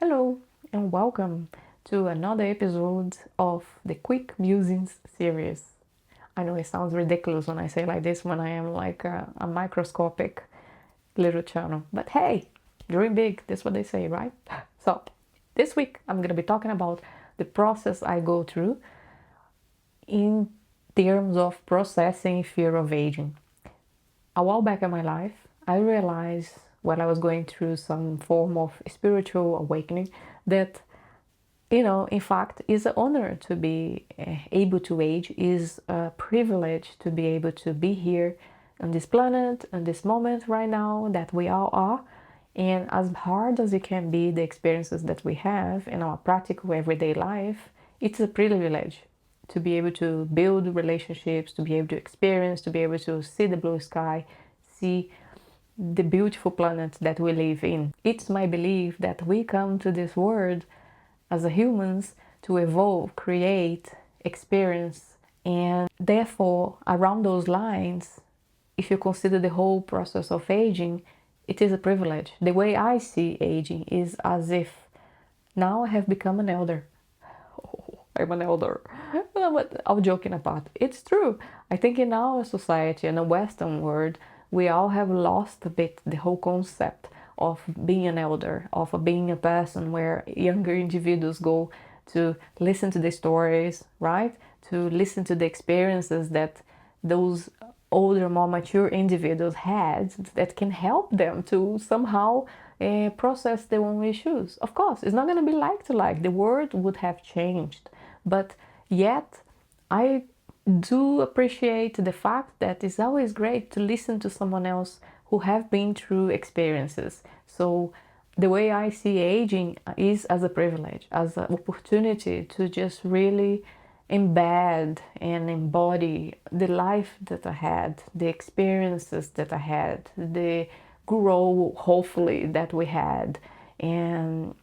Hello and welcome to another episode of the Quick Musings series. I know it sounds ridiculous when I say like this when I am like a microscopic little channel, but hey, dream big, that's what they say, right? So, this week I'm going to be talking about the process I go through in terms of processing fear of aging. A while back in my life, I realized while I was going through some form of spiritual awakening that, in fact, it's an honor to be able to age, is a privilege to be able to be here on this planet, on this moment right now that we all are. And as hard as it can be, the experiences that we have in our practical everyday life, it's a privilege to be able to build relationships, to be able to experience, to be able to see the blue sky, see the beautiful planet that we live in. It's my belief that we come to this world as humans to evolve, create, experience, and therefore, around those lines, if you consider the whole process of aging, it is a privilege. The way I see aging is as if now I have become an elder. I'm an elder. But all joking apart, it's true. I think in our society, in the Western world, we all have lost a bit the whole concept of being an elder, of being a person where younger individuals go to listen to the stories, right? To listen to the experiences that those older, more mature individuals had that can help them to somehow process their own issues. Of course, it's not going to be like to like. The world would have changed. But yet, I do appreciate the fact that it's always great to listen to someone else who have been through experiences. So the way I see aging is as a privilege, as an opportunity to just really embed and embody the life that I had, the experiences that I had, the growth, hopefully, that we had. And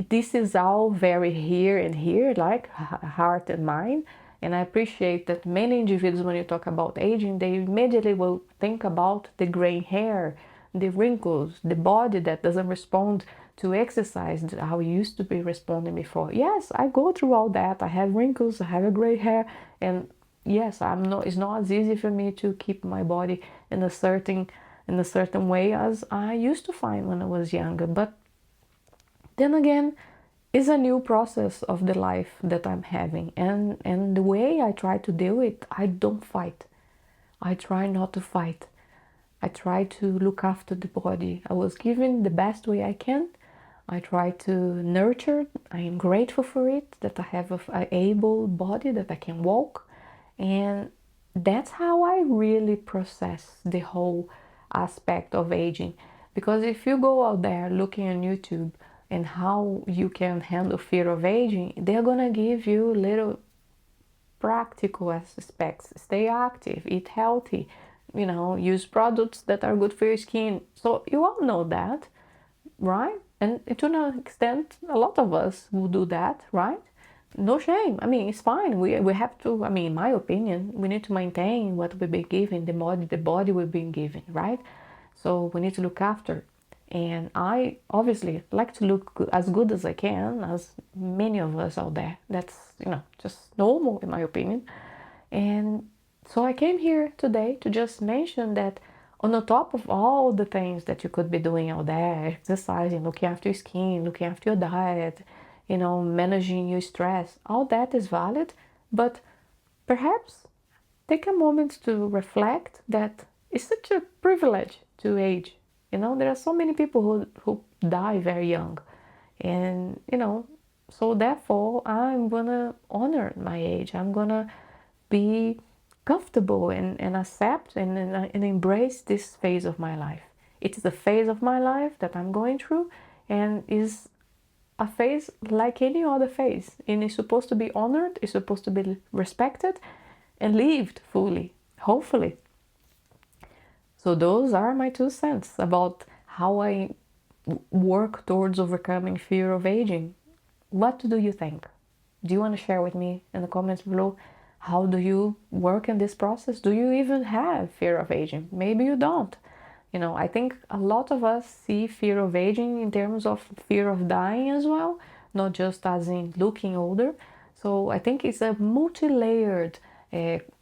this is all very here, like heart and mind. And I appreciate that many individuals, when you talk about aging, they immediately will think about the gray hair, the wrinkles, the body that doesn't respond to exercise how it used to be responding before. Yes, I go through all that. I have wrinkles, I have a gray hair, and yes, it's not as easy for me to keep my body in a certain way as I used to find when I was younger. But then again, it's a new process of the life that I'm having, and the way I try to deal with it, I don't fight. I try not to fight. I try to look after the body. I was given the best way I can. I try to nurture. I am grateful for it, that I have an able body, that I can walk. And that's how I really process the whole aspect of aging. Because if you go out there looking on YouTube and how you can handle fear of aging, they're gonna give you little practical aspects. Stay active, eat healthy, use products that are good for your skin. So you all know that, right? And to an extent, a lot of us will do that, right? No shame. I mean, it's fine. We have to, I mean, in my opinion, we need to maintain what we've been given, the body we've been given, right? So we need to look after. And I obviously like to look as good as I can, as many of us out there. That's, just normal in my opinion. And so I came here today to just mention that on the top of all the things that you could be doing out there, exercising, looking after your skin, looking after your diet, managing your stress, all that is valid. But perhaps take a moment to reflect that it's such a privilege to age. There are so many people who die very young. And, so therefore I'm gonna honor my age. I'm gonna be comfortable and accept and embrace this phase of my life. It is a phase of my life that I'm going through, and is a phase like any other phase. And it's supposed to be honored, it's supposed to be respected and lived fully, hopefully. So those are my 2 cents about how I work towards overcoming fear of aging. What do you think? Do you want to share with me in the comments below? How do you work in this process? Do you even have fear of aging? Maybe you don't. You know, I think a lot of us see fear of aging in terms of fear of dying as well, not just as in looking older. So I think it's a multi-layered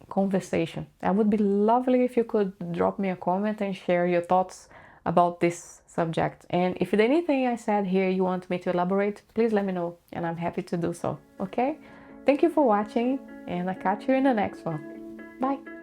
conversation. That would be lovely if you could drop me a comment and share your thoughts about this subject. And if there's anything I said here you want me to elaborate, please let me know and I'm happy to do so. Okay? Thank you for watching and I'll catch you in the next one. Bye!